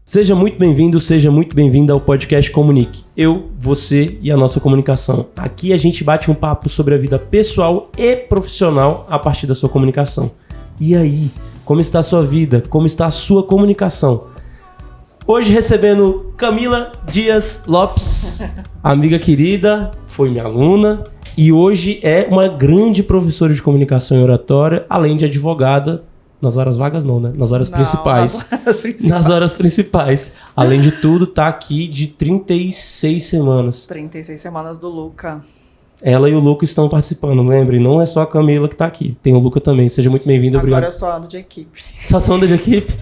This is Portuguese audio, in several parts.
Seja muito bem-vindo, seja muito bem-vinda ao podcast Comunique. Eu, você e a nossa comunicação. Aqui a gente bate um papo sobre a vida pessoal e profissional a partir da sua comunicação. E aí, como está a sua vida? Como está a sua comunicação? Hoje recebendo Camila Dias Lopes, amiga querida, foi minha aluna e hoje é uma grande professora de comunicação e oratória, além de advogada. Nas horas vagas não, né? Nas horas principais. Nas horas principais. Além de tudo, tá aqui de 36 semanas. 36 semanas do Luca. Ela e o Luca estão participando, lembre, não é só a Camila que tá aqui. Tem o Luca também. Seja muito bem-vinda, obrigado. Agora eu só ando de equipe. Só anda de equipe?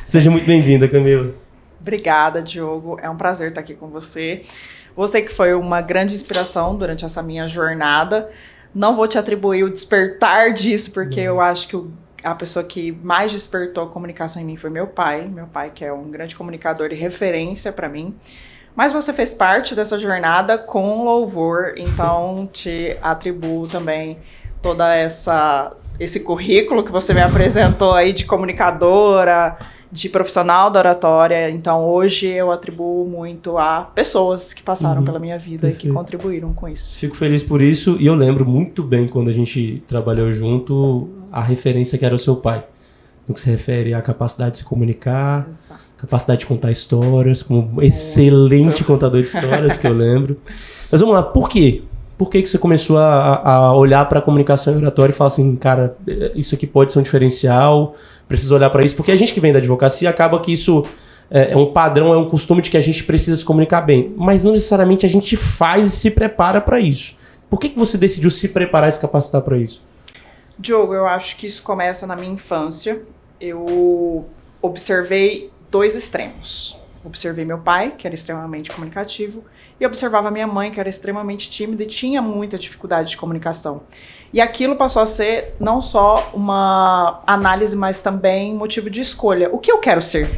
Seja muito bem-vinda, Camila. Obrigada, Diogo. É um prazer estar aqui com você. Você que foi uma grande inspiração durante essa minha jornada. Não vou te atribuir o despertar disso, porque eu acho que a pessoa que mais despertou a comunicação em mim foi meu pai. Meu pai, que é um grande comunicador e referência para mim. Mas você fez parte dessa jornada com louvor, então te atribuo também toda esse currículo que você me apresentou aí de comunicadora, de profissional da oratória. Então hoje eu atribuo muito a pessoas que passaram pela minha vida e que contribuíram com isso. Fico feliz por isso e eu lembro muito bem quando a gente trabalhou junto a referência que era o seu pai, no que se refere à capacidade de se comunicar, exato, capacidade de contar histórias, como excelente contador de histórias, que eu lembro. Mas vamos lá, por quê? Por que você começou a olhar para a comunicação e oratória e falar assim, cara, isso aqui pode ser um diferencial, preciso olhar para isso? Porque a gente que vem da advocacia acaba que isso é um padrão, é um costume de que a gente precisa se comunicar bem, mas não necessariamente a gente faz e se prepara para isso. Por que você decidiu se preparar e se capacitar para isso? Diogo, eu acho que isso começa na minha infância. Eu observei dois extremos. Observei meu pai, que era extremamente comunicativo, e observava minha mãe, que era extremamente tímida e tinha muita dificuldade de comunicação. E aquilo passou a ser não só uma análise, mas também motivo de escolha. O que eu quero ser?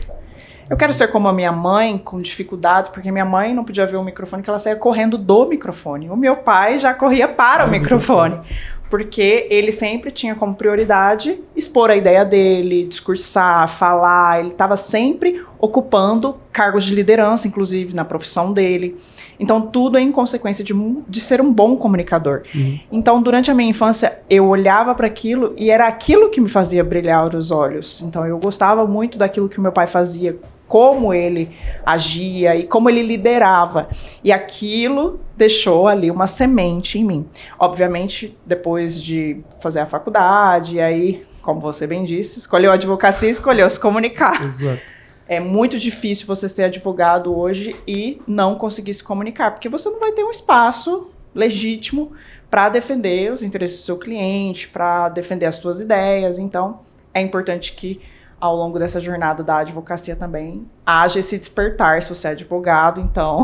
Eu quero ser como a minha mãe, com dificuldades, porque minha mãe não podia ver o microfone, que ela saía correndo do microfone. O meu pai já corria para o microfone. Porque ele sempre tinha como prioridade expor a ideia dele, discursar, falar. Ele estava sempre ocupando cargos de liderança, inclusive, na profissão dele. Então, tudo é em consequência de ser um bom comunicador. Então, durante a minha infância, eu olhava para aquilo e era aquilo que me fazia brilhar os olhos. Então, eu gostava muito daquilo que o meu pai fazia, como ele agia e como ele liderava. E aquilo deixou ali uma semente em mim. Obviamente, depois de fazer a faculdade, e aí, como você bem disse, escolheu a advocacia e escolheu se comunicar. Exato. É muito difícil você ser advogado hoje e não conseguir se comunicar, porque você não vai ter um espaço legítimo para defender os interesses do seu cliente, para defender as suas ideias. Então, é importante que ao longo dessa jornada da advocacia também haja esse despertar. Se você é advogado, então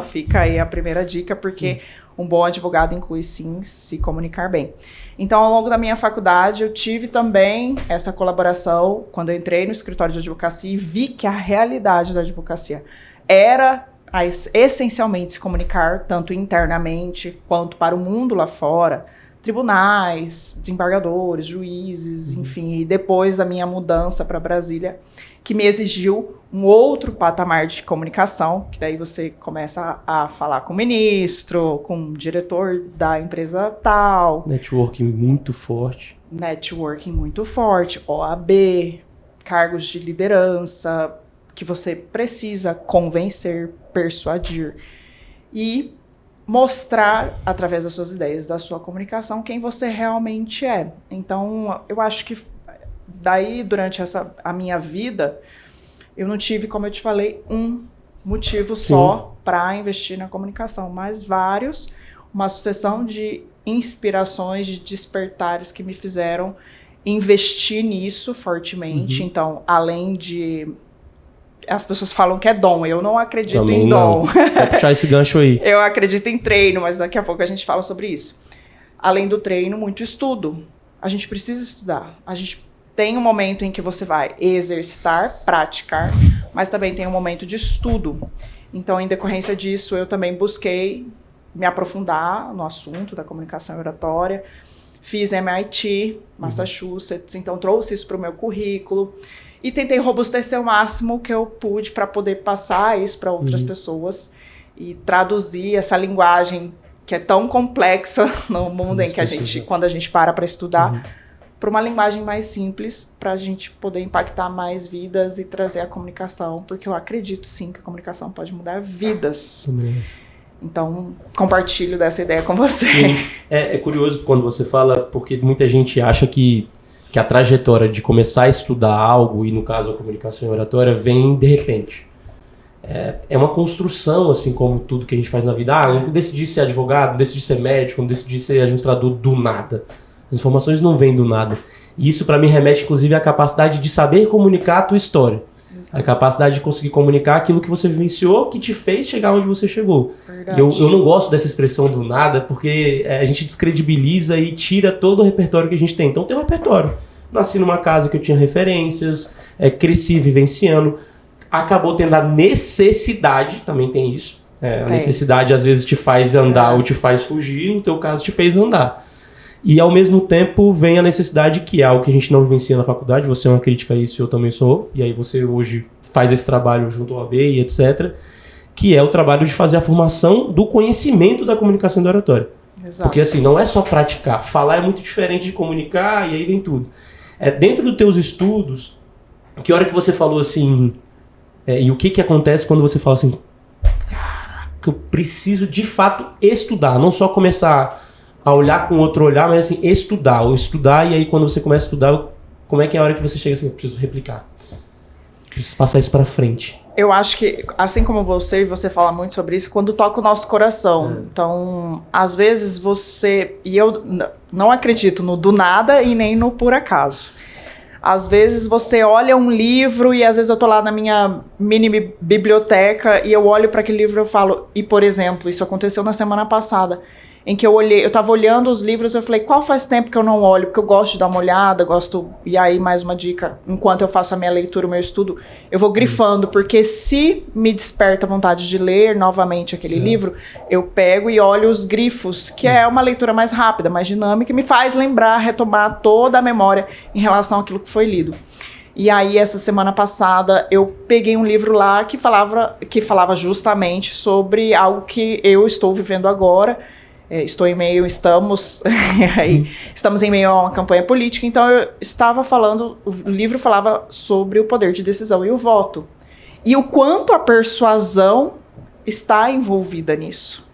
fica aí a primeira dica, porque um bom advogado inclui sim se comunicar bem. Então, ao longo da minha faculdade, eu tive também essa colaboração quando eu entrei no escritório de advocacia e vi que a realidade da advocacia era essencialmente se comunicar tanto internamente quanto para o mundo lá fora. Tribunais, desembargadores, juízes, enfim. E depois a minha mudança para Brasília, que me exigiu um outro patamar de comunicação, que daí você começa a falar com o ministro, com o diretor da empresa tal. Networking muito forte. Networking muito forte, OAB, cargos de liderança, que você precisa convencer, persuadir. E mostrar, através das suas ideias, da sua comunicação, quem você realmente é. Então, eu acho que daí, durante a minha vida, eu não tive, como eu te falei, um motivo só para investir na comunicação, mas vários, uma sucessão de inspirações, de despertares que me fizeram investir nisso fortemente. Então, além de... As pessoas falam que é dom, eu não acredito também em dom. Vou puxar esse gancho aí. Eu acredito em treino, mas daqui a pouco a gente fala sobre isso. Além do treino, muito estudo. A gente precisa estudar. A gente tem um momento em que você vai exercitar, praticar, mas também tem um momento de estudo. Então, em decorrência disso, eu também busquei me aprofundar no assunto da comunicação oratória. Fiz MIT, Massachusetts, então trouxe isso para o meu currículo. e tentei robustecer o máximo que eu pude para poder passar isso para outras pessoas e traduzir essa linguagem que é tão complexa no mundo em que quando a gente para estudar, para uma linguagem mais simples, para a gente poder impactar mais vidas e trazer a comunicação, porque eu acredito sim que a comunicação pode mudar vidas. Então, compartilho dessa ideia com você. Sim. É curioso quando você fala, porque muita gente acha que a trajetória de começar a estudar algo, e no caso a comunicação e oratória, vem de repente. É uma construção, assim como tudo que a gente faz na vida. Eu não decidi ser advogado, não decidi ser médico, não decidi ser administrador do nada. As informações não vêm do nada. E isso para mim remete, inclusive, à capacidade de saber comunicar a tua história. Exato. A capacidade de conseguir comunicar aquilo que você vivenciou, que te fez chegar onde você chegou. Eu não gosto dessa expressão do nada, porque a gente descredibiliza e tira todo o repertório que a gente tem. Então tem um repertório. Nasci numa casa que eu tinha referências, cresci vivenciando. Acabou tendo a necessidade, também tem isso. A necessidade às vezes te faz andar ou te faz fugir, no teu caso te fez andar. E ao mesmo tempo vem a necessidade, que é algo que a gente não vivencia na faculdade, você é uma crítica a isso, eu também sou, e aí você hoje faz esse trabalho junto ao AB e etc., que é o trabalho de fazer a formação do conhecimento da comunicação e da oratória. Exato. Porque assim, não é só praticar, falar é muito diferente de comunicar, e aí vem tudo. Dentro dos teus estudos, que hora que você falou assim, e o que acontece quando você fala assim, caraca, eu preciso de fato estudar, não só começar a olhar com outro olhar, mas assim, estudar, e aí quando você começa a estudar, como é que é a hora que você chega assim, eu preciso replicar, preciso passar isso pra frente? Eu acho que, assim como você fala muito sobre isso, quando toca o nosso coração. Então, às vezes e eu não acredito no do nada e nem no por acaso. Às vezes você olha um livro e às vezes eu tô lá na minha mini biblioteca e eu olho para aquele livro e eu falo, e por exemplo, isso aconteceu na semana passada, em que eu tava olhando os livros e eu falei, qual faz tempo que eu não olho? Porque eu gosto de dar uma olhada, e aí mais uma dica, enquanto eu faço a minha leitura, o meu estudo, eu vou grifando, porque se me desperta a vontade de ler novamente aquele livro, eu pego e olho os grifos, que é uma leitura mais rápida, mais dinâmica, e me faz lembrar, retomar toda a memória em relação àquilo que foi lido. E aí, essa semana passada, eu peguei um livro lá que falava justamente sobre algo que eu estou vivendo agora. Estamos em meio a uma campanha política, então o livro falava sobre o poder de decisão e o voto. E o quanto a persuasão está envolvida nisso.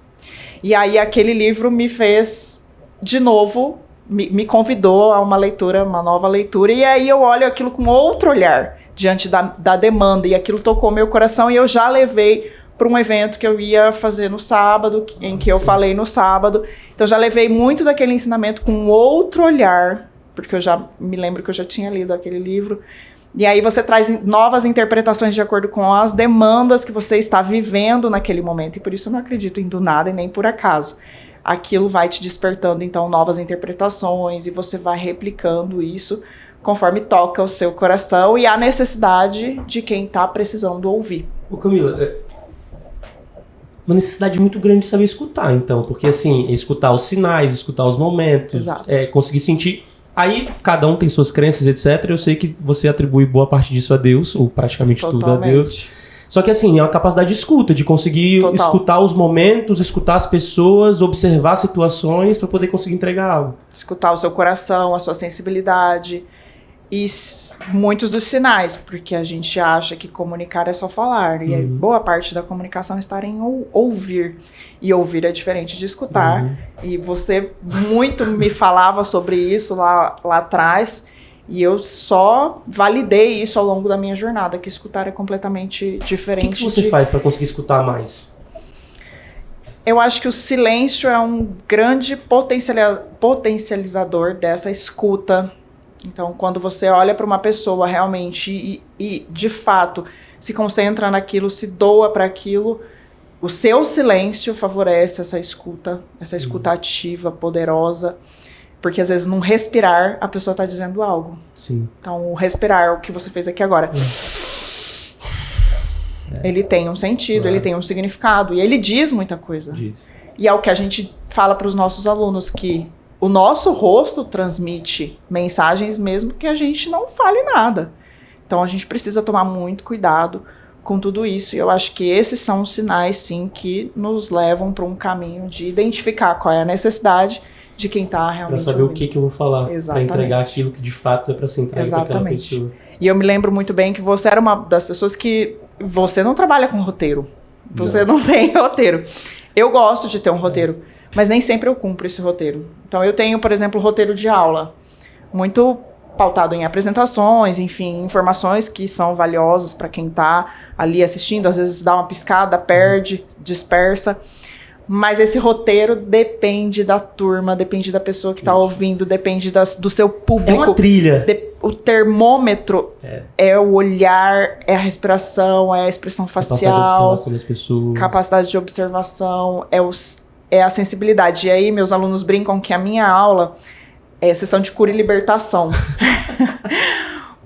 E aí aquele livro me fez, de novo, me convidou a uma nova leitura, e aí eu olho aquilo com outro olhar, diante da demanda, e aquilo tocou meu coração, e eu já levei para um evento que eu ia fazer no sábado, em que eu falei no sábado. Então, já levei muito daquele ensinamento com outro olhar, porque eu já me lembro que eu já tinha lido aquele livro. E aí você traz novas interpretações de acordo com as demandas que você está vivendo naquele momento. E por isso eu não acredito em do nada e nem por acaso. Aquilo vai te despertando, então, novas interpretações, e você vai replicando isso conforme toca o seu coração e a necessidade de quem está precisando ouvir. Ô Camila, uma necessidade muito grande de saber escutar, então, porque assim, escutar os sinais, escutar os momentos, conseguir sentir. Aí cada um tem suas crenças, etc. Eu sei que você atribui boa parte disso a Deus, ou praticamente tudo a Deus. Só que assim, é uma capacidade de escuta, de conseguir escutar os momentos, escutar as pessoas, observar situações para poder conseguir entregar algo. Escutar o seu coração, a sua sensibilidade. E muitos dos sinais, porque a gente acha que comunicar é só falar. E boa parte da comunicação está em ouvir. E ouvir é diferente de escutar. E você muito me falava sobre isso lá atrás. E eu só validei isso ao longo da minha jornada, que escutar é completamente diferente. O que você faz para conseguir escutar mais? Eu acho que o silêncio é um grande potencializador dessa escuta. Então, quando você olha para uma pessoa realmente e, de fato, se concentra naquilo, se doa para aquilo, o seu silêncio favorece essa escuta ativa, poderosa, porque às vezes num respirar a pessoa está dizendo algo. Sim. Então, o respirar, o que você fez aqui agora, ele tem um sentido, ele tem um significado, e ele diz muita coisa. E é o que a gente fala para os nossos alunos, que o nosso rosto transmite mensagens mesmo que a gente não fale nada. Então a gente precisa tomar muito cuidado com tudo isso. E eu acho que esses são os sinais, sim, que nos levam para um caminho de identificar qual é a necessidade de quem está realmente Para saber ouvindo. o que eu vou falar, para entregar aquilo que de fato é para ser entregue para aquela pessoa. E eu me lembro muito bem que você era uma das pessoas que você não trabalha com roteiro. Você não tem roteiro. Eu gosto de ter um roteiro, mas nem sempre eu cumpro esse roteiro. Então eu tenho, por exemplo, roteiro de aula, muito pautado em apresentações, enfim, informações que são valiosas para quem está ali assistindo, às vezes dá uma piscada, perde, dispersa. Mas esse roteiro depende da turma, depende da pessoa que está ouvindo, depende do seu público. É uma trilha. O termômetro é o olhar, é a respiração, é a expressão facial. Capacidade de observação das pessoas. Capacidade de observação, é a sensibilidade. E aí meus alunos brincam que a minha aula é sessão de cura e libertação.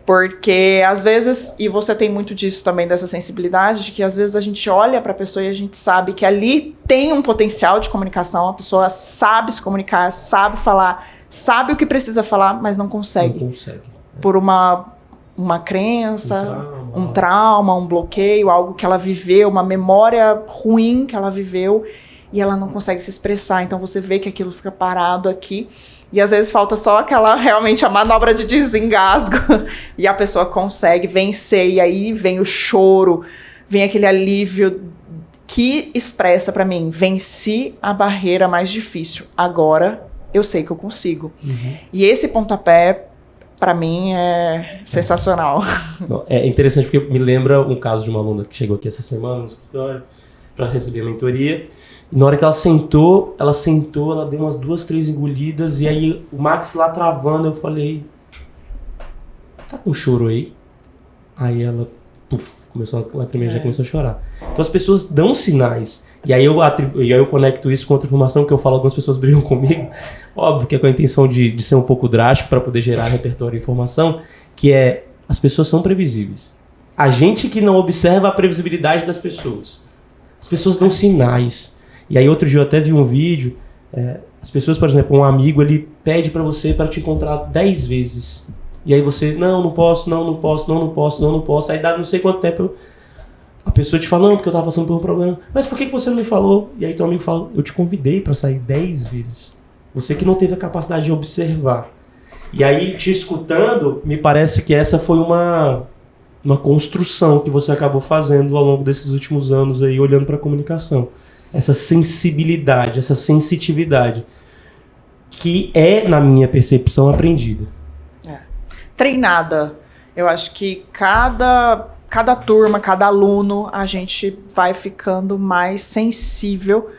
Porque, às vezes, e você tem muito disso também, dessa sensibilidade, de que às vezes a gente olha para a pessoa e a gente sabe que ali tem um potencial de comunicação, a pessoa sabe se comunicar, sabe falar, sabe o que precisa falar, mas não consegue. Não consegue. Por uma crença, um trauma, um bloqueio, algo que ela viveu, uma memória ruim que ela viveu, e ela não consegue se expressar. Então você vê que aquilo fica parado aqui. E às vezes falta só realmente a manobra de desengasgo e a pessoa consegue vencer, e aí vem o choro, vem aquele alívio que expressa pra mim, venci a barreira mais difícil, agora eu sei que eu consigo. E esse pontapé, pra mim, é sensacional. É interessante porque me lembra um caso de uma aluna que chegou aqui essa semana no escritório para receber a mentoria. E na hora que ela sentou, ela deu umas 2, 3 engolidas, e aí o Max lá travando, eu falei, tá com choro aí? Aí ela, começou a lacrimejar, começou a chorar. Então as pessoas dão sinais, e aí eu conecto isso com outra informação que eu falo, algumas pessoas brigam comigo, óbvio que é com a intenção de ser um pouco drástico para poder gerar repertório de informação, que é, as pessoas são previsíveis. A gente que não observa a previsibilidade das pessoas. As pessoas dão sinais. E aí outro dia eu até vi um vídeo, as pessoas, por exemplo, um amigo, ele pede pra você para te encontrar 10 vezes. E aí você, não posso, aí dá não sei quanto tempo, a pessoa te fala, não, porque eu tava passando por um problema. Mas por que você não me falou? E aí teu amigo fala, eu te convidei pra sair 10 vezes. Você que não teve a capacidade de observar. E aí, te escutando, me parece que essa foi uma construção que você acabou fazendo ao longo desses últimos anos aí, olhando pra comunicação. Essa sensibilidade, essa sensitividade, que é, na minha percepção, aprendida. Treinada. Eu acho que cada turma, cada aluno, a gente vai ficando mais sensível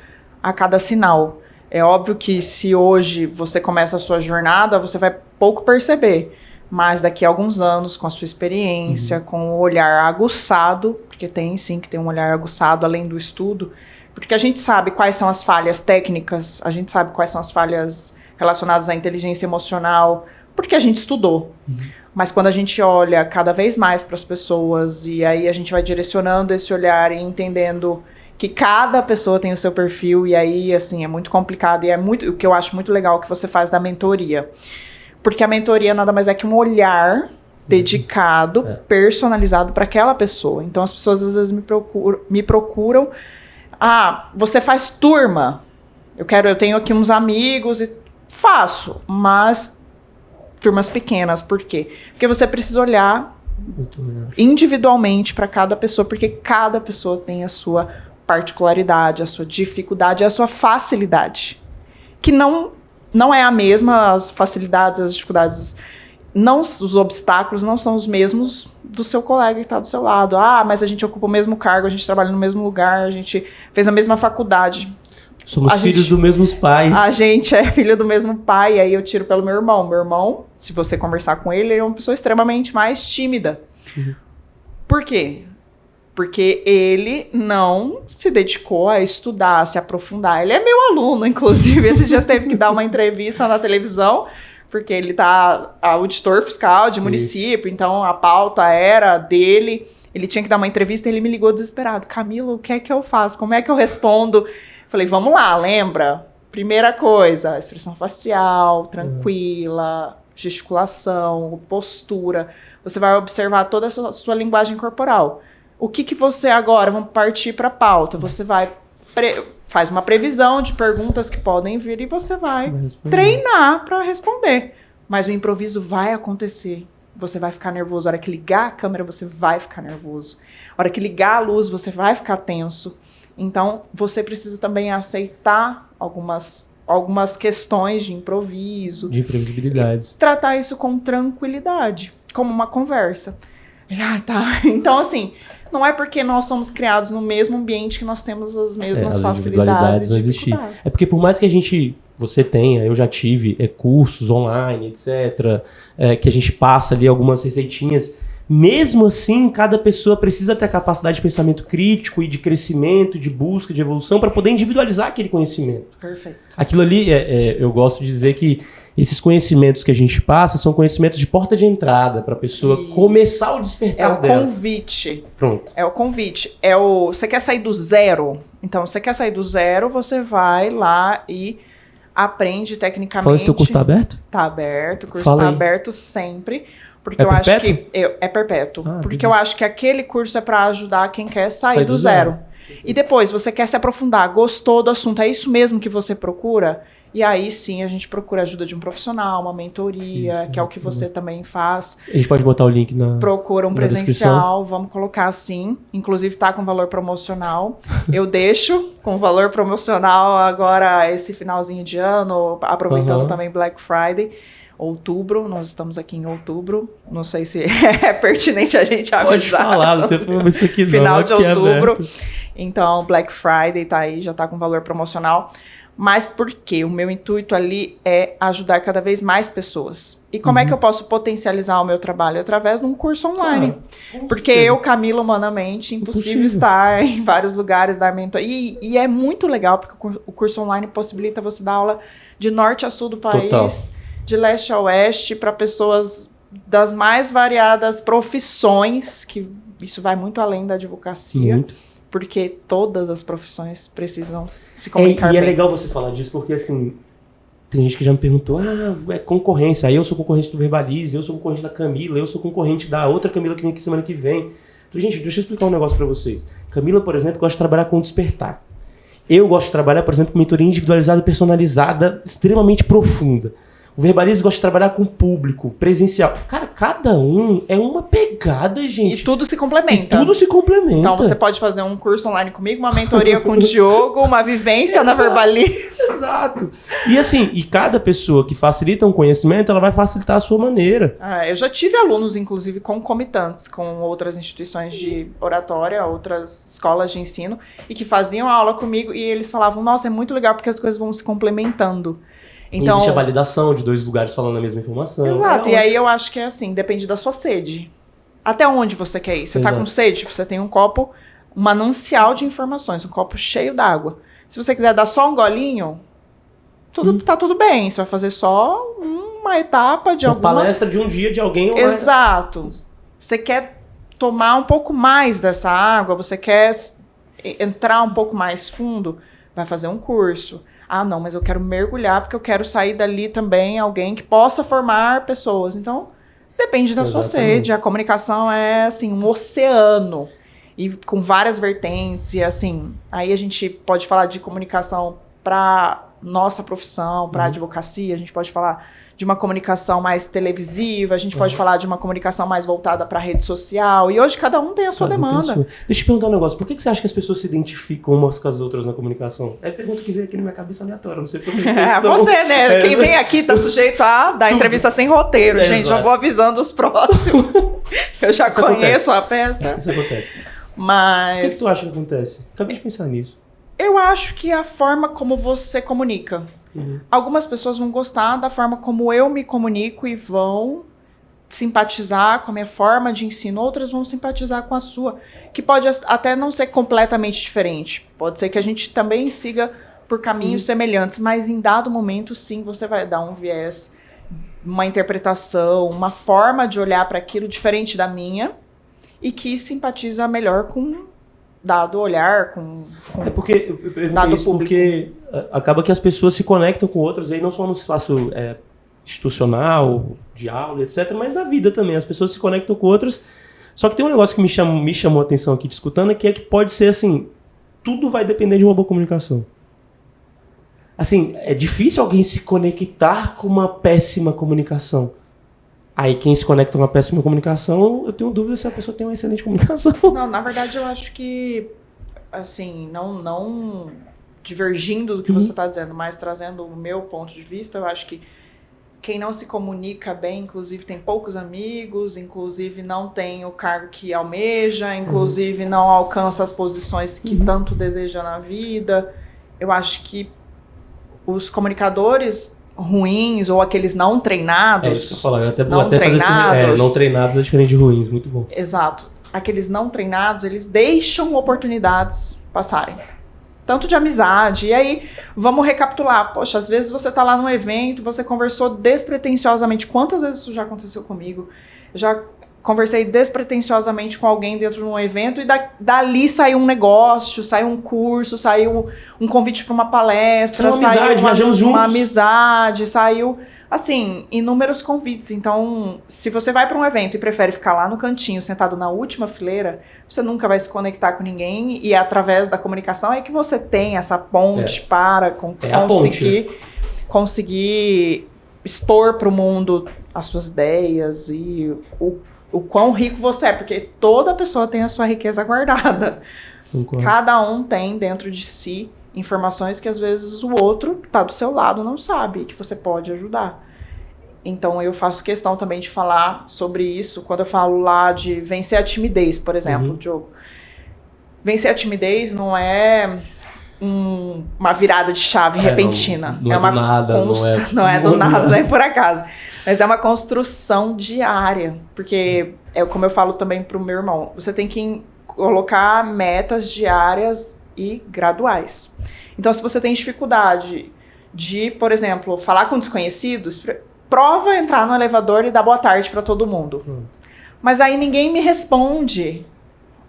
a cada sinal. É óbvio que se hoje você começa a sua jornada, você vai pouco perceber. Mas daqui a alguns anos, com a sua experiência, com o olhar aguçado, porque tem sim que ter um olhar aguçado além do estudo, porque a gente sabe quais são as falhas técnicas, a gente sabe quais são as falhas relacionadas à inteligência emocional, porque a gente estudou. Mas quando a gente olha cada vez mais para as pessoas, e aí a gente vai direcionando esse olhar e entendendo que cada pessoa tem o seu perfil, e aí, assim, é muito complicado, e o que eu acho muito legal que você faz da mentoria. Porque a mentoria nada mais é que um olhar dedicado, personalizado para aquela pessoa. Então as pessoas às vezes me procuram, você faz turma? Eu tenho aqui uns amigos e faço, mas turmas pequenas. Por quê? Porque você precisa olhar individualmente para cada pessoa, porque cada pessoa tem a sua particularidade, a sua dificuldade, a sua facilidade. Que não é a mesma, as facilidades, as dificuldades, os obstáculos não são os mesmos do seu colega que está do seu lado. Mas a gente ocupa o mesmo cargo, a gente trabalha no mesmo lugar, a gente fez a mesma faculdade. Somos filhos dos mesmos pais. A gente é filho do mesmo pai, e aí eu tiro pelo meu irmão. Meu irmão, se você conversar com ele é uma pessoa extremamente mais tímida. Por quê? Porque ele não se dedicou a estudar, a se aprofundar. Ele é meu aluno, inclusive. Esses dias teve que dar uma entrevista na televisão, porque ele tá auditor fiscal de município, então a pauta era dele. Ele tinha que dar uma entrevista e ele me ligou desesperado. Camila, o que é que eu faço? Como é que eu respondo? Falei, vamos lá, lembra? Primeira coisa, expressão facial, tranquila, gesticulação, postura. Você vai observar toda a sua linguagem corporal. O que você agora, vamos partir para a pauta, você vai, faz uma previsão de perguntas que podem vir e você vai treinar para responder. Mas o improviso vai acontecer. Você vai ficar nervoso. A hora que ligar a câmera, você vai ficar nervoso. A hora que ligar a luz, você vai ficar tenso. Então, você precisa também aceitar algumas questões de improviso. De imprevisibilidades. Tratar isso com tranquilidade, como uma conversa. Tá. Então, assim, não é porque nós somos criados no mesmo ambiente que nós temos as mesmas facilidades e dificuldades. É porque por mais que você tenha, eu já tive cursos online, etc., que a gente passa ali algumas receitinhas, mesmo assim, cada pessoa precisa ter a capacidade de pensamento crítico e de crescimento, de busca, de evolução, para poder individualizar aquele conhecimento. Perfeito. Aquilo ali, eu gosto de dizer que esses conhecimentos que a gente passa são conhecimentos de porta de entrada, para a pessoa começar o despertar dela. É o convite. Pronto. É o convite. Você quer sair do zero? Então, você quer sair do zero, você vai lá e aprende tecnicamente. Fala, esse teu curso está aberto? Está aberto, o curso está aberto sempre. Porque eu perpétuo? Acho que é perpétuo. Porque eu acho que aquele curso é para ajudar quem quer sair do zero. E depois, você quer se aprofundar, gostou do assunto, é isso mesmo que você procura? E aí sim, a gente procura ajuda de um profissional, uma mentoria, que é o que você também faz. A gente pode botar o link Procura um presencial, vamos colocar assim. Inclusive tá com valor promocional. Eu deixo com valor promocional agora esse finalzinho de ano, aproveitando também Black Friday. Outubro, nós estamos aqui em outubro. Não sei se é pertinente a gente avisar. Pode falar, não tem problema isso aqui não. Final de outubro. Então, Black Friday tá aí, já tá com valor promocional. Mas por quê? O meu intuito ali é ajudar cada vez mais pessoas. E como é que eu posso potencializar o meu trabalho? Através de um curso online. Porque eu, Camila, humanamente, impossível estar em vários lugares, dar mentoria. E é muito legal, porque o curso online possibilita você dar aula de norte a sul do país. Total. De leste a oeste, para pessoas das mais variadas profissões, que isso vai muito além da advocacia. Muito. Porque todas as profissões precisam se comunicar bem. E é legal você falar disso, porque assim, tem gente que já me perguntou, é concorrência, aí eu sou concorrente do Verbalize, eu sou concorrente da Camila, eu sou concorrente da outra Camila que vem aqui semana que vem. Falei, gente, deixa eu explicar um negócio pra vocês. Camila, por exemplo, gosta de trabalhar com despertar. Eu gosto de trabalhar, por exemplo, com mentoria individualizada, personalizada, extremamente profunda. O Verbalize gosta de trabalhar com público, presencial. Cara, cada um é uma pegada, gente. E tudo se complementa. Então você pode fazer um curso online comigo, uma mentoria com o Diogo, uma vivência na Verbalize. Exato. E assim, cada pessoa que facilita um conhecimento, ela vai facilitar a sua maneira. Eu já tive alunos, inclusive, concomitantes com outras instituições de oratória, outras escolas de ensino, e que faziam aula comigo e eles falavam, nossa, é muito legal porque as coisas vão se complementando. Então, existe a validação de dois lugares falando a mesma informação. Exato, e aí eu acho que é assim, depende da sua sede. Até onde você quer ir? Você tá com sede? Você tem um copo, um manancial de informações, um copo cheio d'água. Se você quiser dar só um golinho, tá tudo bem. Você vai fazer só uma etapa de alguma... palestra de um dia de alguém. Exato. Você quer tomar um pouco mais dessa água, você quer entrar um pouco mais fundo, vai fazer um curso. Não, mas eu quero mergulhar porque eu quero sair dali também alguém que possa formar pessoas. Então, depende da sua sede. A comunicação é, assim, um oceano. E com várias vertentes. E, assim, aí a gente pode falar de comunicação para nossa profissão, para advocacia. A gente pode falar de uma comunicação mais televisiva. A gente pode falar de uma comunicação mais voltada para a rede social. E hoje cada um tem a sua demanda. Deixa eu te perguntar um negócio. Por que você acha que as pessoas se identificam umas com as outras na comunicação? É a pergunta que veio aqui na minha cabeça aleatória. Não sei por que. Você, né? Quem vem aqui tá sujeito a dar entrevista sem roteiro. Gente, já vou avisando os próximos. Eu já conheço a peça. Isso acontece. Mas... O que tu acha que acontece? Acabei de pensar nisso. Eu acho que a forma como você comunica. Algumas pessoas vão gostar da forma como eu me comunico e vão simpatizar com a minha forma de ensino. Outras vão simpatizar com a sua, que pode até não ser completamente diferente. Pode ser que a gente também siga por caminhos semelhantes, mas em dado momento, sim, você vai dar um viés, uma interpretação, uma forma de olhar para aquilo diferente da minha e que simpatiza melhor com dado olhar, com é porque eu perguntei isso público. Porque acaba que as pessoas se conectam com outras, aí não só no espaço institucional, de aula, etc., mas na vida também. As pessoas se conectam com outras. Só que tem um negócio que me chamou a atenção aqui discutindo, que é que pode ser assim, tudo vai depender de uma boa comunicação. Assim, é difícil alguém se conectar com uma péssima comunicação. Aí quem se conecta com uma péssima comunicação, eu tenho dúvida se a pessoa tem uma excelente comunicação. Não, na verdade eu acho que, assim, não divergindo do que você está dizendo, mas trazendo o meu ponto de vista, eu acho que quem não se comunica bem, inclusive tem poucos amigos, inclusive não tem o cargo que almeja, inclusive não alcança as posições que tanto deseja na vida. Eu acho que os comunicadores ruins ou aqueles não treinados... É isso que eu falo, eu até fazer não treinados é diferente de ruins, muito bom. Exato. Aqueles não treinados, eles deixam oportunidades passarem. Tanto de amizade. E aí, vamos recapitular. Poxa, às vezes você tá lá num evento, você conversou despretensiosamente. Quantas vezes isso já aconteceu comigo? Eu já conversei despretensiosamente com alguém dentro de um evento e dali saiu um negócio, saiu um curso, saiu um convite para uma palestra, saiu uma amizade, saiu... Assim, inúmeros convites. Então, se você vai para um evento e prefere ficar lá no cantinho, sentado na última fileira, você nunca vai se conectar com ninguém e através da comunicação é que você tem essa ponte para conseguir expor para o mundo as suas ideias e o quão rico você é, porque toda pessoa tem a sua riqueza guardada. Concordo. Cada um tem dentro de si informações que às vezes o outro que está do seu lado não sabe, que você pode ajudar. Então eu faço questão também de falar sobre isso, quando eu falo lá de vencer a timidez, por exemplo, Diogo. Vencer a timidez não é uma virada de chave repentina. Não é do nada. Não é do nada, nem por acaso. Mas é uma construção diária. Porque, como eu falo também pro meu irmão, você tem que colocar metas diárias e graduais. Então, se você tem dificuldade de, por exemplo, falar com desconhecidos, prova entrar no elevador e dar boa tarde para todo mundo. Mas aí ninguém me responde.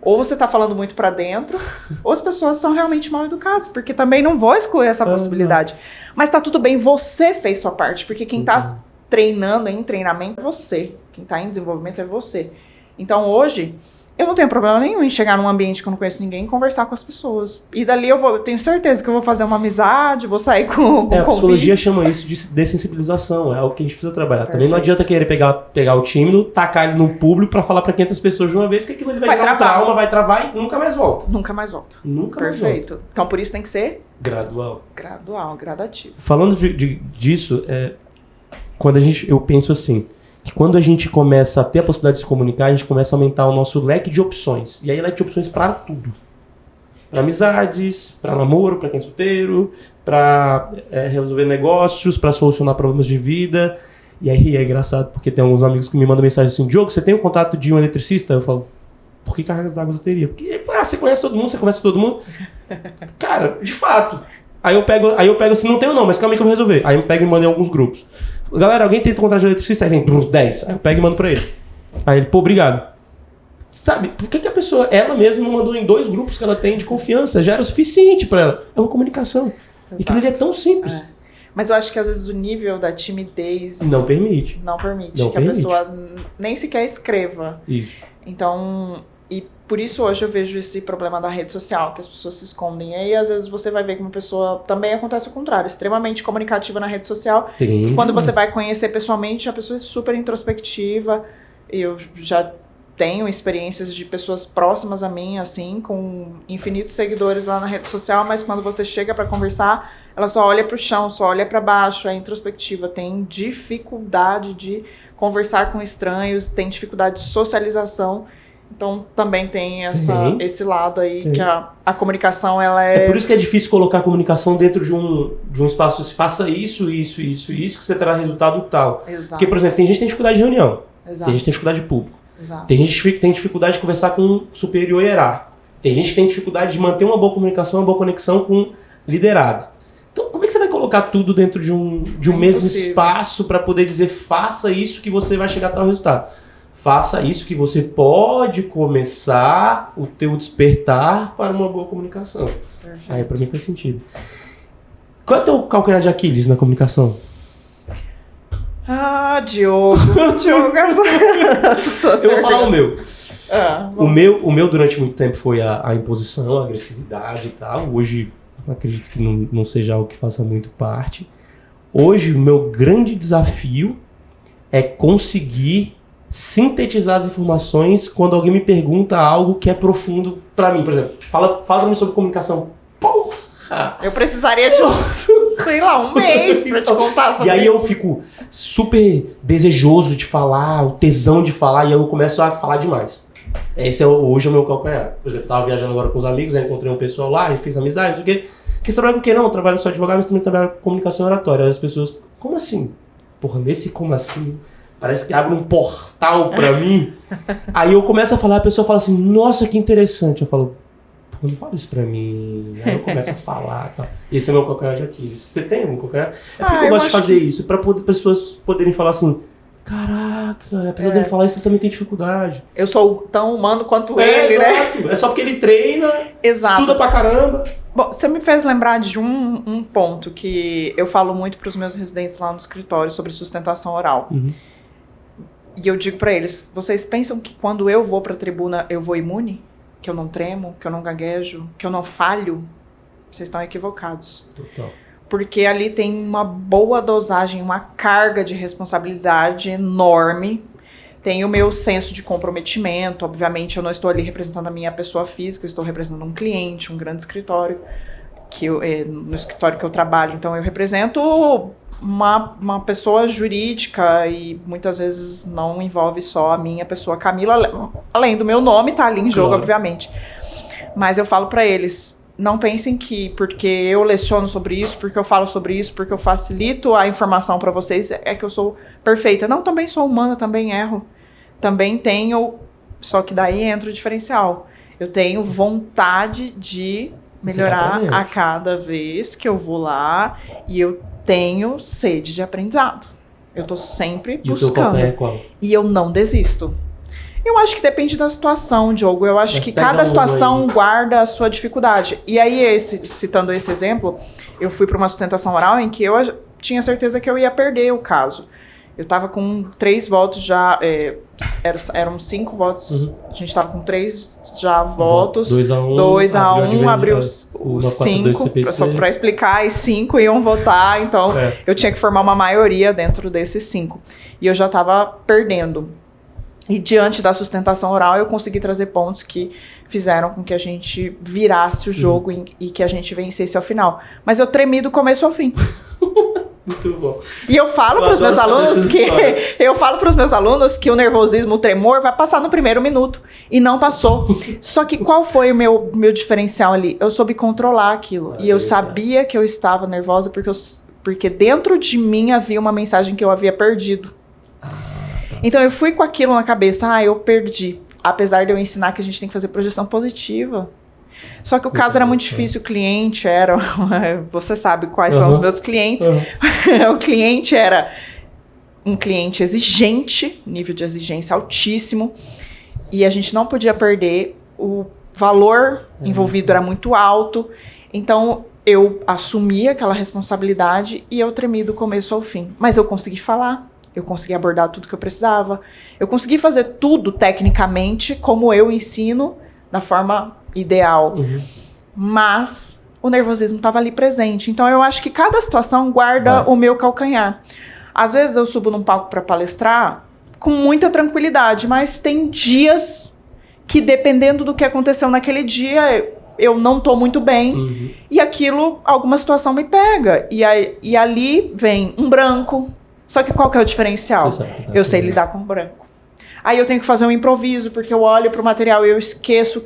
Ou você tá falando muito para dentro, ou as pessoas são realmente mal educadas, porque também não vou excluir essa possibilidade. Mas tá tudo bem, você fez sua parte, porque quem tá treinando em treinamento é você. Quem tá em desenvolvimento é você. Então, hoje... eu não tenho problema nenhum em chegar num ambiente que eu não conheço ninguém e conversar com as pessoas. E dali eu tenho certeza que eu vou fazer uma amizade, vou sair com a psicologia chama isso de dessensibilização, é algo que a gente precisa trabalhar. Perfeito. Também não adianta querer pegar o tímido, tacar ele no público pra falar pra 500 pessoas de uma vez, que aquilo ele vai gerar um trauma, vai travar e nunca mais volta. Nunca mais volta. Perfeito. Então por isso tem que ser... gradual, gradativo. Falando disso, quando eu penso assim... quando a gente começa a ter a possibilidade de se comunicar, a gente começa a aumentar o nosso leque de opções. E aí, leque de opções para tudo. Para amizades, para namoro, para quem é solteiro, para resolver negócios, para solucionar problemas de vida. E aí é engraçado, porque tem alguns amigos que me mandam mensagem assim, Diogo, você tem o contato de um eletricista? Eu falo, por que cargas d'água eu teria? Porque você conhece todo mundo, você conversa com todo mundo. Cara, de fato. Aí eu pego assim, não tenho não, mas calma aí que eu vou resolver. Aí eu pego e mando em alguns grupos. Galera, alguém tem contrato de eletricista? Aí vem 10. Aí eu pego e mando pra ele. Aí ele, pô, obrigado. Sabe, por que a pessoa, ela mesma não mandou em 2 grupos que ela tem de confiança? Já era o suficiente pra ela. É uma comunicação. Exato. E aquilo ali é tão simples. Mas eu acho que às vezes o nível da timidez... Não permite. A pessoa nem sequer escreva. Isso. Então... E por isso hoje eu vejo esse problema da rede social, que as pessoas se escondem. E aí, às vezes, você vai ver que uma pessoa também acontece o contrário, extremamente comunicativa na rede social. Quando você vai conhecer pessoalmente, a pessoa é super introspectiva. Eu já tenho experiências de pessoas próximas a mim, assim, com infinitos seguidores lá na rede social, mas quando você chega para conversar, ela só olha para o chão, só olha para baixo, é introspectiva, tem dificuldade de conversar com estranhos, tem dificuldade de socialização. Então, também tem esse lado aí, que a comunicação, ela é... É por isso que é difícil colocar a comunicação dentro de um espaço, se faça isso, que você terá resultado tal. Exato. Porque, por exemplo, tem gente que tem dificuldade de reunião, Exato. Tem gente que tem dificuldade de público, Exato. Tem gente que tem dificuldade de conversar com um superior hierárquico, tem gente que tem dificuldade de manter uma boa comunicação, uma boa conexão com liderado. Então, como é que você vai colocar tudo dentro de um mesmo espaço para poder dizer, faça isso que você vai chegar a tal resultado? Faça isso que você pode começar o teu despertar para uma boa comunicação. Perfeito. Aí, para mim, faz sentido. Qual é o teu calcanhar de Aquiles na comunicação? Ah, Diogo, Eu vou falar o meu. Vamos. O meu durante muito tempo foi a imposição, a agressividade e tal. Hoje, acredito que não seja algo que faça muito parte. Hoje, o meu grande desafio é conseguir sintetizar as informações quando alguém me pergunta algo que é profundo pra mim. Por exemplo, fala pra mim sobre comunicação. Porra! Eu precisaria de sei lá, um mês pra te contar sobre isso. E aí eu fico super desejoso de falar, o tesão de falar, e aí eu começo a falar demais. Esse hoje é o meu calcanhar. Por exemplo, eu tava viajando agora com os amigos, aí encontrei um pessoal lá, a gente fez amizade, não sei o quê. Que você trabalha com o quê? Não, eu trabalho só advogado, mas também trabalho com comunicação oratória. Aí as pessoas, como assim? Porra, nesse como assim? Parece que abre um portal pra mim. Aí eu começo a falar, a pessoa fala assim, nossa, que interessante. Eu falo, pô, não fala isso pra mim. Aí eu começo a falar e tal. Esse é o meu calcanhar de Aquiles. Você tem algum calcanhar? É porque eu gosto de fazer isso, pra pessoas poderem falar assim, caraca, apesar dele falar isso, ele também tem dificuldade. Eu sou tão humano quanto ele, exato. né? É só porque ele treina, estuda pra caramba. Bom, você me fez lembrar de um ponto que eu falo muito pros meus residentes lá no escritório sobre sustentação oral. Uhum. E eu digo pra eles, vocês pensam que quando eu vou pra tribuna eu vou imune? Que eu não tremo, que eu não gaguejo, que eu não falho? Vocês estão equivocados. Total. Porque ali tem uma boa dosagem, uma carga de responsabilidade enorme. Tem o meu senso de comprometimento. Obviamente, eu não estou ali representando a minha pessoa física, eu estou representando um cliente, um grande escritório, no escritório que eu trabalho. Então, eu represento uma pessoa jurídica e muitas vezes não envolve só a minha pessoa Camila, além do meu nome, tá ali em jogo, claro, obviamente. Mas eu falo para eles, não pensem que porque eu leciono sobre isso, porque eu falo sobre isso, porque eu facilito a informação para vocês, é que eu sou perfeita. Não, também sou humana, também erro. Também tenho, só que daí entra o diferencial. Eu tenho vontade de melhorar a cada vez que eu vou lá e eu tenho sede de aprendizado. Eu tô sempre buscando. E o teu qual? E eu não desisto. Eu acho que depende da situação, Diogo. Eu acho que cada situação guarda a sua dificuldade. E aí, citando esse exemplo, eu fui para uma sustentação oral em que eu tinha certeza que eu ia perder o caso. Eu estava com 3 votos já, eram 5 votos, a gente estava com 3 já votos. 2-1, abriu os 5, só para explicar, e 5 iam votar, então eu tinha que formar uma maioria dentro desses 5. E eu já estava perdendo. E diante da sustentação oral, eu consegui trazer pontos que fizeram com que a gente virasse o jogo e que a gente vencesse ao final. Mas eu tremi do começo ao fim. Muito bom. E eu falo para os meus alunos que o nervosismo, o tremor vai passar no primeiro minuto. E não passou. Só que qual foi o meu diferencial ali? Eu soube controlar aquilo. E eu sabia que eu estava nervosa porque dentro de mim havia uma mensagem que eu havia perdido. Então eu fui com aquilo na cabeça, eu perdi. Apesar de eu ensinar que a gente tem que fazer projeção positiva. Só que o caso era muito difícil, o cliente era... Você sabe quais são os meus clientes. O cliente era um cliente exigente, nível de exigência altíssimo. E a gente não podia perder, o valor envolvido era muito alto. Então eu assumi aquela responsabilidade e eu tremi do começo ao fim. Mas eu consegui falar. Eu consegui abordar tudo que eu precisava. Eu consegui fazer tudo tecnicamente como eu ensino, da forma ideal. Mas o nervosismo estava ali presente. Então eu acho que cada situação guarda o meu calcanhar. Às vezes eu subo num palco para palestrar com muita tranquilidade, mas tem dias que, dependendo do que aconteceu naquele dia, eu não tô muito bem. E aquilo, alguma situação me pega. E ali vem um branco. Só que qual que é o diferencial? Eu sei lidar com o branco. Aí eu tenho que fazer um improviso, porque eu olho pro material e eu esqueci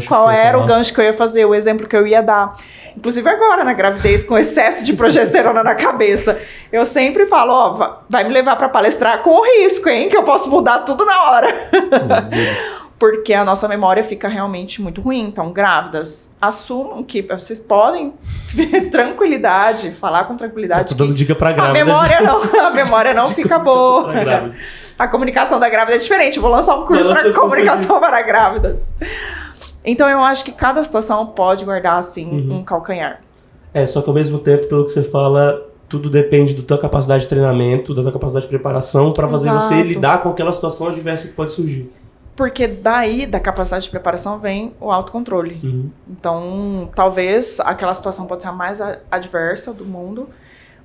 qual era o gancho que eu ia fazer, o exemplo que eu ia dar. Inclusive agora, na gravidez, com excesso de progesterona na cabeça, eu sempre falo, vai me levar para palestrar com risco, hein? Que eu posso mudar tudo na hora. Porque a nossa memória fica realmente muito ruim. Então, grávidas, assumam que vocês podem ter tranquilidade, falar com tranquilidade. Tô dando dica pra grávida. A memória não fica boa. A comunicação da grávida é diferente. Eu vou lançar um curso para comunicação para grávidas. Então, eu acho que cada situação pode guardar, assim, um calcanhar. Só que ao mesmo tempo, pelo que você fala, tudo depende da tua capacidade de treinamento, da tua capacidade de preparação para fazer você lidar com aquela situação adversa que pode surgir. Porque daí, da capacidade de preparação, vem o autocontrole. Então, talvez aquela situação pode ser a mais adversa do mundo,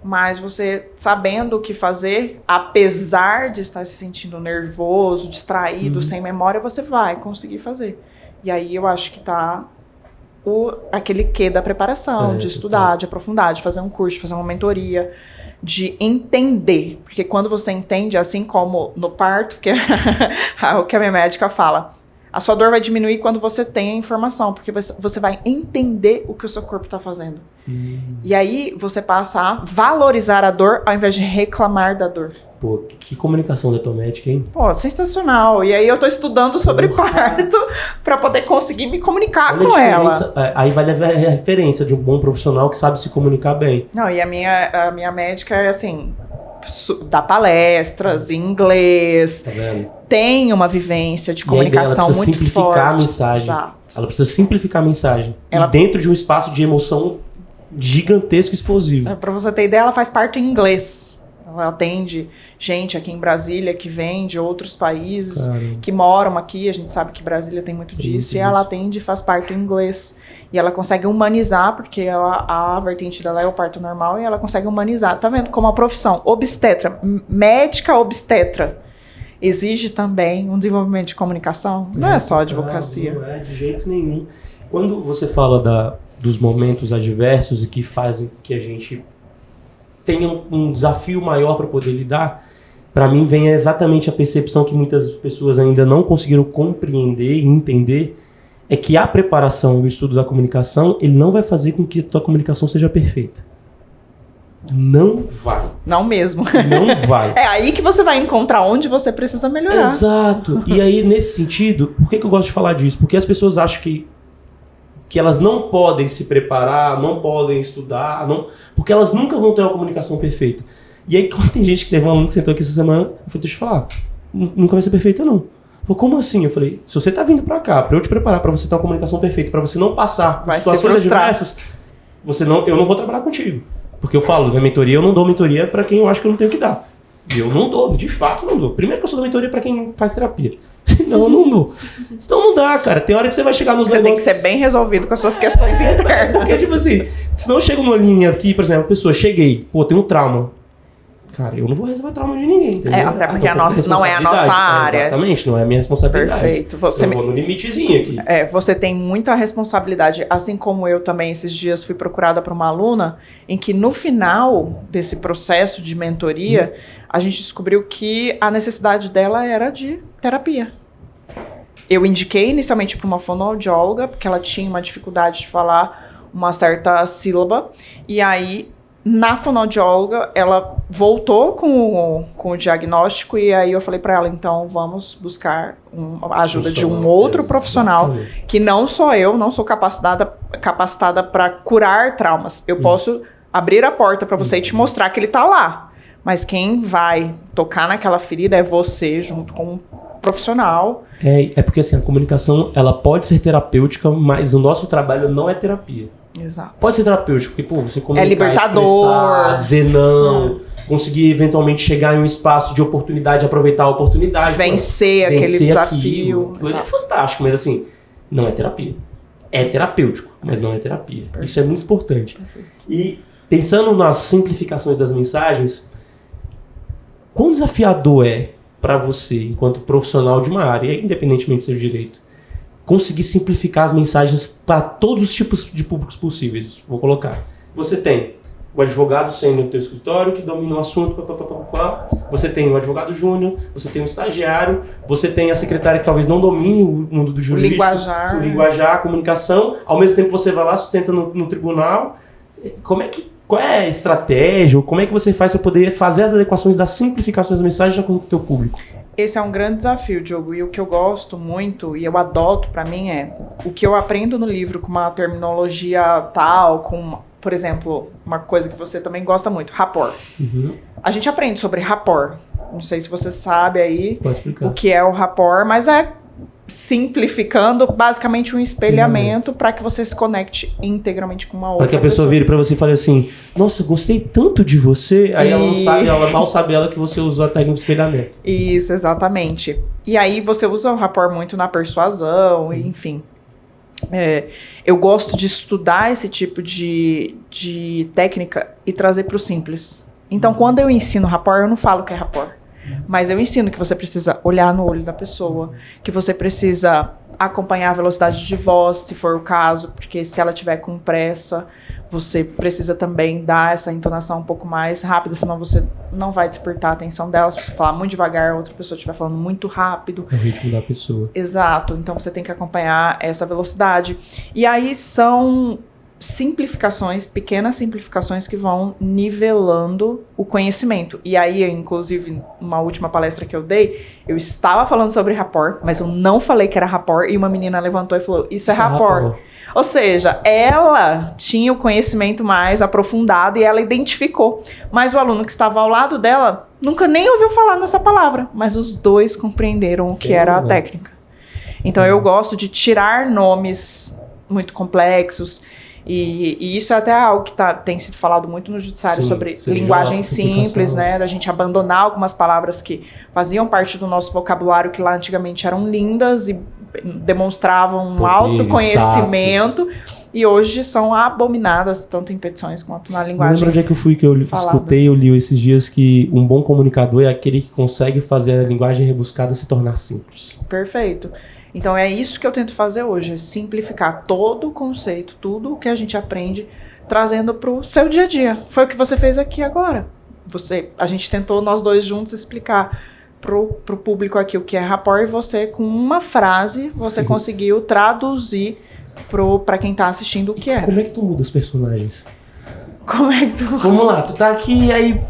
mas você sabendo o que fazer, apesar de estar se sentindo nervoso, distraído, sem memória, você vai conseguir fazer. E aí eu acho que tá aquele quê da preparação, de estudar, de aprofundar, de fazer um curso, de fazer uma mentoria, de entender. Porque quando você entende, assim como no parto, que é o que a minha médica fala, a sua dor vai diminuir quando você tem a informação, porque você vai entender o que o seu corpo está fazendo. E aí você passa a valorizar a dor ao invés de reclamar da dor. Pô, que comunicação da tua médica, hein? Pô, sensacional. E aí eu tô estudando sobre parto para poder conseguir me comunicar com ela. Aí vai levar a referência de um bom profissional que sabe se comunicar bem. Não, e a minha médica é assim, dá palestras em inglês, tá vendo? Tem uma vivência de comunicação muito forte. Ela precisa simplificar a mensagem. Exato. Ela precisa simplificar a mensagem. E dentro de um espaço de emoção gigantesco e explosivo. Pra você ter ideia, ela faz parto em inglês. Ela atende gente aqui em Brasília que vem de outros países, que moram aqui. A gente sabe que Brasília tem muito disso. E ela atende e faz parto em inglês. E ela consegue humanizar, porque a vertente dela é o parto normal, e ela consegue humanizar. Tá vendo como a profissão obstetra, médica obstetra, exige também um desenvolvimento de comunicação? Não é só advocacia. Não é de jeito nenhum. Quando você fala dos momentos adversos e que fazem que a gente tenha um desafio maior para poder lidar, para mim vem exatamente a percepção que muitas pessoas ainda não conseguiram compreender e entender, é que a preparação e o estudo da comunicação, ele não vai fazer com que a tua comunicação seja perfeita. Não vai. Não mesmo. Não vai. É aí que você vai encontrar onde você precisa melhorar. Exato. E aí, nesse sentido, por que eu gosto de falar disso? Porque as pessoas acham que elas não podem se preparar, não podem estudar, porque elas nunca vão ter uma comunicação perfeita. E aí, quando tem gente que teve um aluno que sentou aqui essa semana, eu falei, deixa eu falar, nunca vai ser perfeita, não. Falei, como assim? Eu falei, se você tá vindo pra cá, pra eu te preparar, pra você ter uma comunicação perfeita, pra você não passar por situações adversas, eu não vou trabalhar contigo. Porque eu falo, na mentoria, eu não dou mentoria pra quem eu acho que eu não tenho que dar. E eu não dou, de fato não dou. Primeiro que eu só dou mentoria pra quem faz terapia. Senão eu não dou. Senão não dá, cara. Tem hora que você vai chegar nos negócios... Você tem que ser bem resolvido com as suas questões internas. Porque, tipo assim, se não eu chego numa linha aqui, por exemplo, a pessoa, cheguei, pô, tem um trauma. Cara, eu não vou resolver trauma de ninguém, entendeu? Até porque não é a nossa área. Exatamente, não é a minha responsabilidade. Perfeito. Eu vou no limitezinho aqui. Você tem muita responsabilidade, assim como eu também esses dias fui procurada por uma aluna, em que no final desse processo de mentoria, a gente descobriu que a necessidade dela era de terapia. Eu indiquei inicialmente para uma fonoaudióloga, porque ela tinha uma dificuldade de falar uma certa sílaba, e aí na fonoaudióloga, ela voltou com o diagnóstico e aí eu falei para ela, então vamos buscar a ajuda de um outro profissional, que não sou eu, não sou capacitada para curar traumas. Eu posso abrir a porta para você e te mostrar que ele tá lá. Mas quem vai tocar naquela ferida é você, junto com um profissional. É porque assim, a comunicação ela pode ser terapêutica, mas o nosso trabalho não é terapia. Exato. Pode ser terapêutico, porque, pô, você comunicar, é libertador, dizer não, conseguir eventualmente chegar em um espaço de oportunidade, aproveitar a oportunidade. Vencer aquele desafio. Aquilo é fantástico, mas assim, não é terapia. É terapêutico, mas não é terapia. Perfeito. Isso é muito importante. Perfeito. E pensando nas simplificações das mensagens, quão desafiador é para você, enquanto profissional de uma área, independentemente do seu direito, conseguir simplificar as mensagens para todos os tipos de públicos possíveis? Vou colocar. Você tem o advogado sênior no teu escritório que domina o assunto, você tem o advogado júnior, você tem o estagiário, você tem a secretária que talvez não domine o mundo do jurídico, o linguajar, a comunicação, ao mesmo tempo você vai lá, sustenta no tribunal. Qual é a estratégia, como é que você faz para poder fazer as adequações das simplificações das mensagens com o teu público? Esse é um grande desafio, Diogo, e o que eu gosto muito, e eu adoto para mim o que eu aprendo no livro com uma terminologia tal, com, por exemplo, uma coisa que você também gosta muito, rapport. A gente aprende sobre rapport. Não sei se você sabe aí o que é o rapport, mas é simplificando, basicamente um espelhamento para que você se conecte integralmente com uma outra Para que a pessoa vire para você e fale assim, nossa, gostei tanto de você, aí ela não sabe, ela mal sabe ela que você usou a técnica de espelhamento. Isso, exatamente. E aí você usa o rapport muito na persuasão, enfim. Eu gosto de estudar esse tipo de técnica e trazer para o simples. Então, quando eu ensino rapport, eu não falo que é rapport. Mas eu ensino que você precisa olhar no olho da pessoa, que você precisa acompanhar a velocidade de voz, se for o caso, porque se ela tiver com pressa, você precisa também dar essa entonação um pouco mais rápida, senão você não vai despertar a atenção dela. Se você falar muito devagar, a outra pessoa estiver falando muito rápido. É o ritmo da pessoa. Exato, então você tem que acompanhar essa velocidade. E aí são simplificações, pequenas simplificações que vão nivelando o conhecimento. E aí, inclusive, uma última palestra que eu dei, eu estava falando sobre rapport, mas eu não falei que era rapport, e uma menina levantou e falou, isso é rapport. Ou seja, ela tinha o conhecimento mais aprofundado e ela identificou. Mas o aluno que estava ao lado dela nunca nem ouviu falar nessa palavra, mas os dois compreenderam o que era a técnica. Então, eu gosto de tirar nomes muito complexos. E isso é até algo que tem sido falado muito no judiciário, sobre linguagem simples, né? Da gente abandonar algumas palavras que faziam parte do nosso vocabulário, que lá antigamente eram lindas e demonstravam um alto conhecimento, e hoje são abominadas, tanto em petições quanto na linguagem. Não lembro onde é que eu fui, que eu escutei, eu li esses dias, que um bom comunicador é aquele que consegue fazer a linguagem rebuscada se tornar simples. Perfeito. Então é isso que eu tento fazer hoje, é simplificar todo o conceito, tudo o que a gente aprende, trazendo para o seu dia a dia. Foi o que você fez aqui agora. A gente tentou, nós dois juntos, explicar pro público aqui o que é rapport, e você, com uma frase, você conseguiu traduzir para quem tá assistindo o que é. Como é que tu muda os personagens? Como é que tu... Vamos lá, tu tá aqui, aí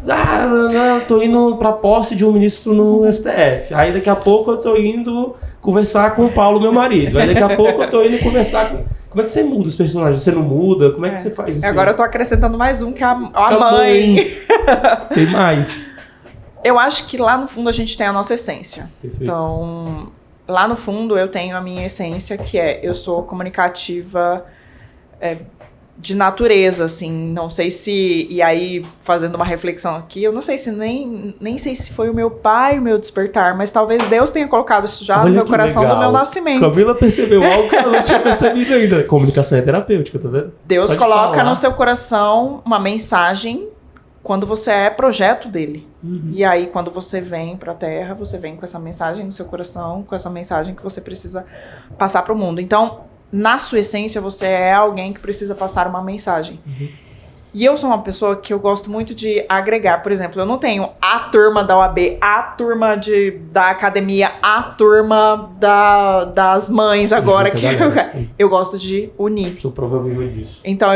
eu tô indo pra posse de um ministro no STF. Aí daqui a pouco eu tô indo conversar com o Paulo, meu marido. Aí daqui a pouco eu tô indo conversar com... Como é que você muda os personagens? Você não muda? Como é que você faz isso? Agora eu tô acrescentando mais um, que é a mãe. Tem mais. Eu acho que lá no fundo a gente tem a nossa essência. Perfeito. Então, lá no fundo eu tenho a minha essência, que eu sou comunicativa de natureza, assim, não sei se... E aí, fazendo uma reflexão aqui, eu não sei se nem sei se foi o meu pai, o meu despertar, mas talvez Deus tenha colocado isso já no meu coração do meu nascimento. Camila percebeu algo que ela não tinha percebido ainda. Comunicação é terapêutica, tá vendo? Deus coloca no seu coração uma mensagem quando você é projeto dele. Uhum. E aí, quando você vem pra Terra, você vem com essa mensagem no seu coração, com essa mensagem que você precisa passar pro mundo. Então, na sua essência, você é alguém que precisa passar uma mensagem. Uhum. E eu sou uma pessoa que eu gosto muito de agregar. Por exemplo, eu não tenho a turma da OAB, a turma da academia, a turma das mães agora. Que eu gosto de unir. Sou prova viva disso. Então,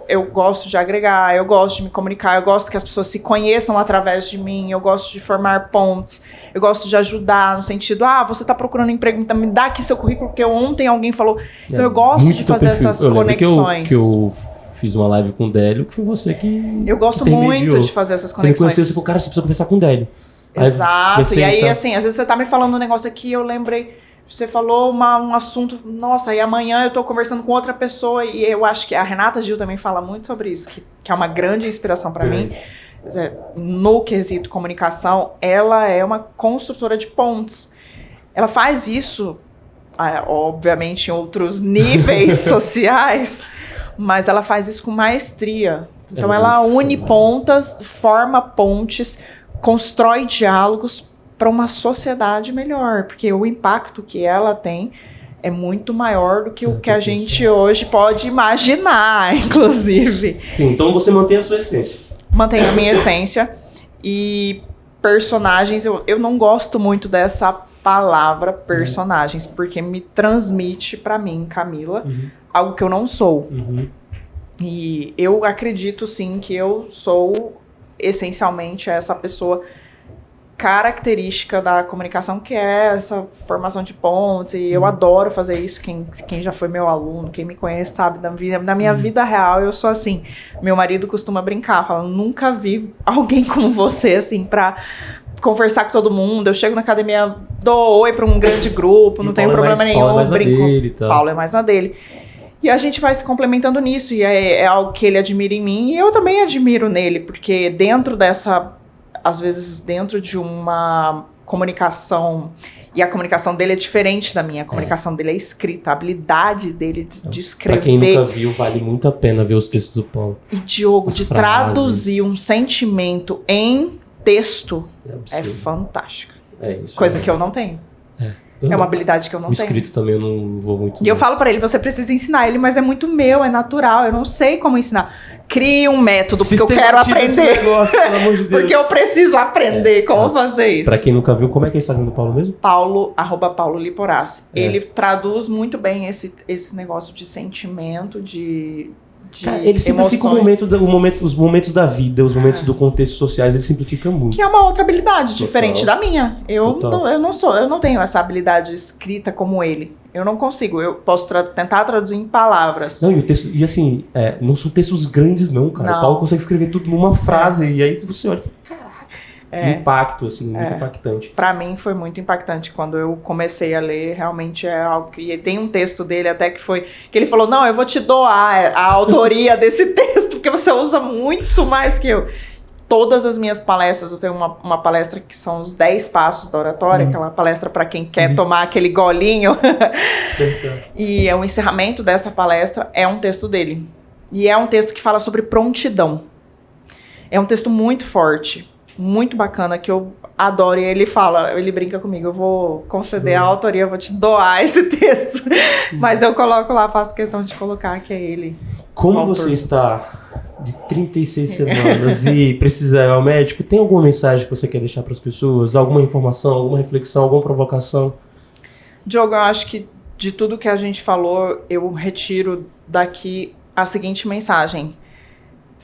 eu gosto de agregar, eu gosto de me comunicar, eu gosto que as pessoas se conheçam através de mim, eu gosto de formar pontes, eu gosto de ajudar no sentido, você tá procurando emprego, então me dá aqui seu currículo, porque ontem alguém falou. Então, eu gosto de fazer essas conexões. Eu fiz uma live com o Délio, que foi você que eu gosto muito de fazer essas conexões. Você me conheceu, você falou, cara, você precisa conversar com o Délio. Exato. E aí, assim, às vezes você tá me falando um negócio aqui, eu lembrei, você falou um assunto, nossa, e amanhã eu tô conversando com outra pessoa, e eu acho que a Renata Gil também fala muito sobre isso, que é uma grande inspiração para mim. No quesito comunicação, ela é uma construtora de pontes. Ela faz isso, obviamente, em outros níveis sociais, mas ela faz isso com maestria. Então ela une pontas, forma pontes, constrói diálogos para uma sociedade melhor, porque o impacto que ela tem é muito maior do que o que a gente hoje pode imaginar, inclusive. Sim, então você mantém a sua essência. Mantenho a minha essência. E personagens, eu não gosto muito dessa palavra personagens, porque me transmite para mim, Camila, algo que eu não sou. E eu acredito sim que eu sou essencialmente essa pessoa característica da comunicação, que é essa formação de pontes, e eu adoro fazer isso. Quem já foi meu aluno, quem me conhece sabe, na minha vida real eu sou assim. Meu marido costuma brincar, fala, nunca vi alguém como você, assim, pra conversar com todo mundo. Eu chego na academia, dou oi pra um grande grupo, não tenho problema nenhum. Paulo é mais brinco. Na dele, tá? Paulo é mais na dele. E a gente vai se complementando nisso, e é algo que ele admira em mim, e eu também admiro nele, porque dentro dessa, às vezes dentro de uma comunicação, e a comunicação dele é diferente da minha, a comunicação dele é escrita, a habilidade dele de escrever. Pra quem nunca viu, vale muito a pena ver os textos do Paulo. E Diogo, As de frases. traduzir um sentimento em texto é absurdo. fantástica. É isso. Coisa que eu não tenho. É uma habilidade que eu não O tenho. escrito também eu não vou muito. E eu falo pra ele, você precisa ensinar ele, mas é muito meu, é natural, eu não sei como ensinar. Crie um método, porque eu quero Sistematiza esse aprender. negócio, pelo amor de Deus. Porque eu preciso aprender como fazer isso. Pra quem nunca viu, como é que é o Instagram do Paulo mesmo? Paulo, @Paulo Liporace. É. Ele traduz muito bem esse negócio de sentimento, de Cara, ele simplifica os momentos da vida, os momentos do contexto sociais, ele simplifica muito. Que é uma outra habilidade Total. diferente da minha. Eu Total. não tenho essa habilidade escrita como ele. Eu não consigo. Eu posso tentar traduzir em palavras. Não, e o texto, e assim, não são textos grandes não, cara. Não. O Paulo consegue escrever tudo numa frase, e aí você olha e fala, caraca. Impacto, assim, muito impactante. Pra mim foi muito impactante quando eu comecei a ler, realmente é algo que... E tem um texto dele até que ele falou, não, eu vou te doar a autoria desse texto, porque você usa muito mais que eu. Todas as minhas palestras, eu tenho uma palestra que são os 10 passos da oratória, aquela palestra para quem quer tomar aquele golinho. E o encerramento dessa palestra é um texto dele. E é um texto que fala sobre prontidão. É um texto muito forte, muito bacana, que eu adoro. E ele brinca comigo, eu vou conceder a autoria, eu vou te doar esse texto. Mas eu coloco lá, faço questão de colocar que é ele. Como você está de 36 semanas e precisa ir ao médico, tem alguma mensagem que você quer deixar para as pessoas? Alguma informação, alguma reflexão, alguma provocação? Diogo, eu acho que de tudo que a gente falou, eu retiro daqui a seguinte mensagem.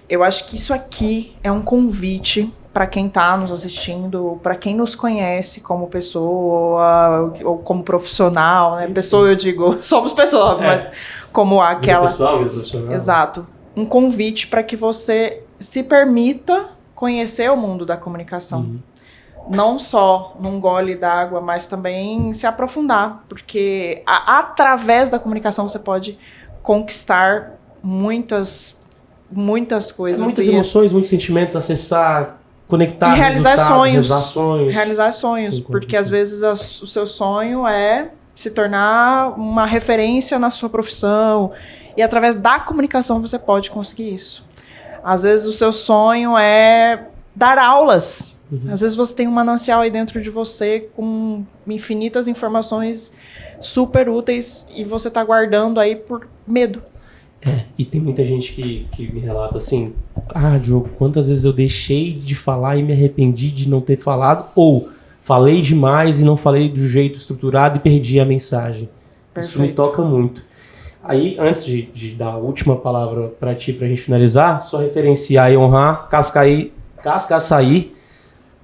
Eu acho que isso aqui é um convite para quem está nos assistindo, para quem nos conhece como pessoa ou como profissional, né? Pessoa, eu digo, somos pessoas, mas como aquela... Vida pessoal, vida profissional. Exato. Um convite para que você se permita conhecer o mundo da comunicação. Não só num gole d'água, mas também se aprofundar, porque através da comunicação você pode conquistar muitas coisas. Muitas emoções, muitos sentimentos, acessar, conectar, e realizar sonhos. Realizar sonhos, porque às vezes o seu sonho é se tornar uma referência na sua profissão, e através da comunicação você pode conseguir isso. Às vezes o seu sonho é dar aulas. Às vezes você tem um manancial aí dentro de você com infinitas informações super úteis e você está guardando aí por medo. E tem muita gente que me relata assim, Diogo, quantas vezes eu deixei de falar e me arrependi de não ter falado, ou falei demais e não falei do jeito estruturado e perdi a mensagem. Perfeito. Isso me toca muito. Aí, antes de dar a última palavra para ti, pra gente finalizar, só referenciar e honrar Cascaçaí,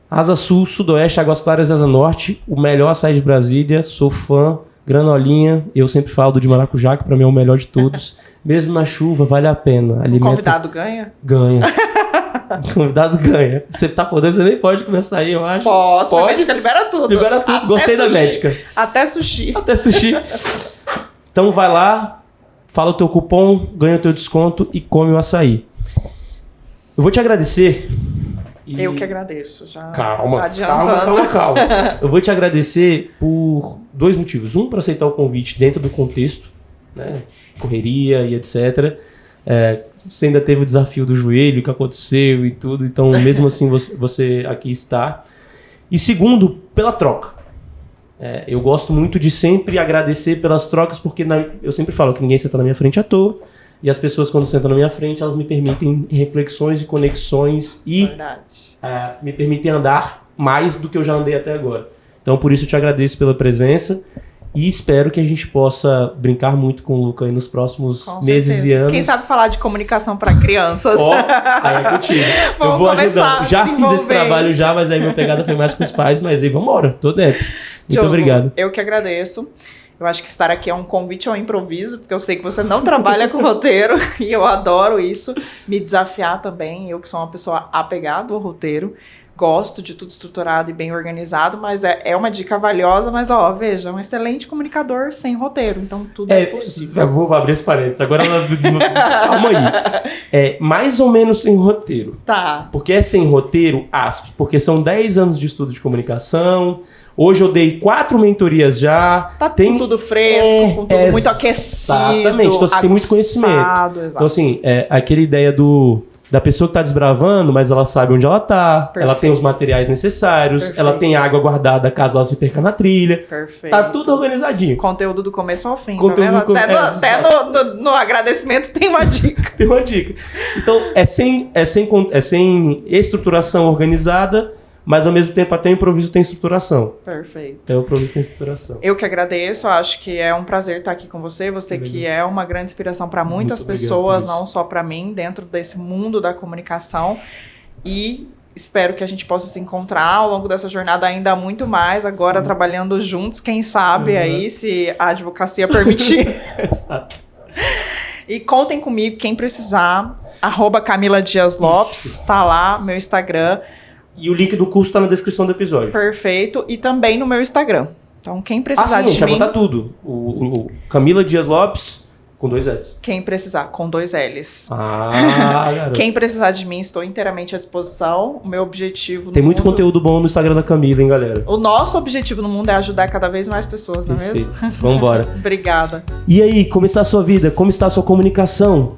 Asa Sul, Sudoeste, Águas Claras e Asa Norte, o melhor açaí de Brasília, sou fã, granolinha, eu sempre falo do de maracujá, que pra mim é o melhor de todos. Mesmo na chuva, vale a pena. O convidado ganha? Ganha. O convidado ganha. Você tá podendo, você nem pode começar aí, eu acho. Posso, a médica libera tudo. Libera tudo, gostei da médica. Até sushi. Então vai lá, fala o teu cupom, ganha o teu desconto e come o açaí. Eu vou te agradecer. Eu que agradeço. Já Calma. adiantando. Eu vou te agradecer por 2 motivos. Um, para aceitar o convite dentro do contexto, né? Correria e etc. Você ainda teve o desafio do joelho que aconteceu e tudo, então mesmo assim você aqui está. E segundo, pela troca. Eu gosto muito de sempre agradecer pelas trocas, porque eu sempre falo que ninguém senta na minha frente à toa, e as pessoas quando sentam na minha frente, elas me permitem reflexões e conexões e me permitem andar mais do que eu já andei até agora. Então por isso eu te agradeço pela presença. E espero que a gente possa brincar muito com o Luca aí nos próximos meses e anos. Quem sabe falar de comunicação para crianças. Aí é contigo. Eu vou ajudando. Já fiz esse trabalho já, mas aí minha pegada foi mais com os pais, mas aí vambora, tô dentro. Muito Diogo, obrigado. Eu que agradeço. Eu acho que estar aqui é um convite ao improviso, porque eu sei que você não trabalha com roteiro, e eu adoro isso. Me desafiar também, eu que sou uma pessoa apegada ao roteiro. gosto de tudo estruturado e bem organizado, mas é uma dica valiosa, mas veja, um excelente comunicador sem roteiro, então tudo é possível. Eu vou abrir esse parênteses, agora calma aí. Mais ou menos sem roteiro. Tá. Porque é sem roteiro, aspas, porque são 10 anos de estudo de comunicação. Hoje eu dei 4 mentorias já. Tá tudo fresco, com tudo muito aquecido. Exatamente, então você tem muito conhecimento. Exato. Então assim, aquela ideia da pessoa que tá desbravando, mas ela sabe onde ela tá, ela tem os materiais necessários, ela tem água guardada caso ela se perca na trilha. Perfeito. Tá tudo organizadinho. Conteúdo do começo ao fim, Conteúdo tá vendo? Até no agradecimento tem uma dica. Tem uma dica. Então, é sem estruturação organizada, mas ao mesmo tempo até o improviso tem estruturação. Perfeito. Até o improviso tem estruturação. Eu que agradeço, acho que é um prazer estar aqui com você. Você que é uma grande inspiração para muitas pessoas, não só para mim, dentro desse mundo da comunicação. E espero que a gente possa se encontrar ao longo dessa jornada ainda muito mais, agora trabalhando juntos, quem sabe aí, se a advocacia permitir. Exato. E contem comigo, quem precisar, @CamilaDiasLopes, tá lá, meu Instagram. E o link do curso tá na descrição do episódio. Perfeito. E também no meu Instagram. Então, quem precisar de mim... vai botar tudo. O Camila Dias Lopes, com 2 L's. Quem precisar, com 2 L's. Garoto. Quem precisar de mim, estou inteiramente à disposição. O meu objetivo Tem muito conteúdo bom no Instagram da Camila, hein, galera? O nosso objetivo no mundo é ajudar cada vez mais pessoas, não é mesmo? Vambora. Obrigada. E aí, como está a sua vida? Como está a sua comunicação?